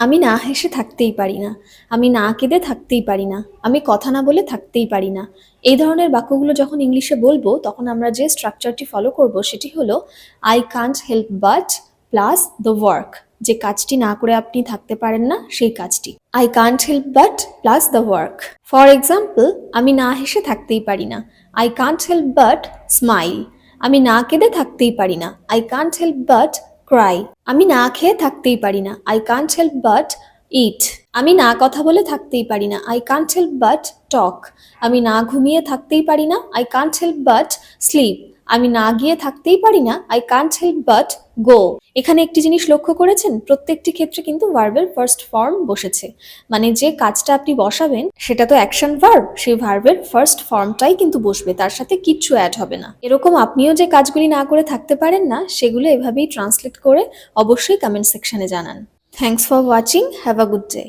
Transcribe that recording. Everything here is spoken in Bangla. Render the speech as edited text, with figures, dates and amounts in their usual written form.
আমি না হেসে থাকতেই পারি না, আমি না কেঁদে থাকতেই পারি না, আমি কথা না বলে থাকতেই পারি না। এই ধরনের বাক্যগুলো যখন ইংলিশে বলবো তখন আমরা যে স্ট্রাকচারটি ফলো করব সেটি হলো I can't help but plus the work. যে কাজটি না করে আপনি থাকতে পারেন না সেই কাজটি I can't help but plus the work. For example, আমি না হেসে থাকতেই পারি না, I can't help but smile. আমি না কেঁদে থাকতেই পারি না, I can't help but Cry. আমি না খেয়ে থাকতেই পারি না, I can't help but it. আমি না কথা বলে থাকতেই পারি না, আই কান্ট হেল্প বাট টক। আমি না ঘুমিয়ে থাকতেই পারি না, I can't help but slip. আমি না গিয়ে থাকতেই পারি না, আই কান্ট হেল্প বাট গো। এখানে একটি জিনিস লক্ষ্য করেছেন, প্রত্যেকটি ক্ষেত্রে কিন্তু ভার্বের ফার্স্ট ফর্ম বসেছে। মানে যে কাজটা আপনি বসাবেন সেটা তো অ্যাকশন ভার্ব, সেই ভার্বের ফার্স্ট ফর্মটাই কিন্তু বসবে, তার সাথে কিচ্ছু অ্যাড হবে না। এরকম আপনিও যে কাজগুলি না করে থাকতে পারেন না সেগুলো এভাবেই ট্রান্সলেট করে অবশ্যই কমেন্ট সেকশনে জানান। Thanks for watching, have a good day.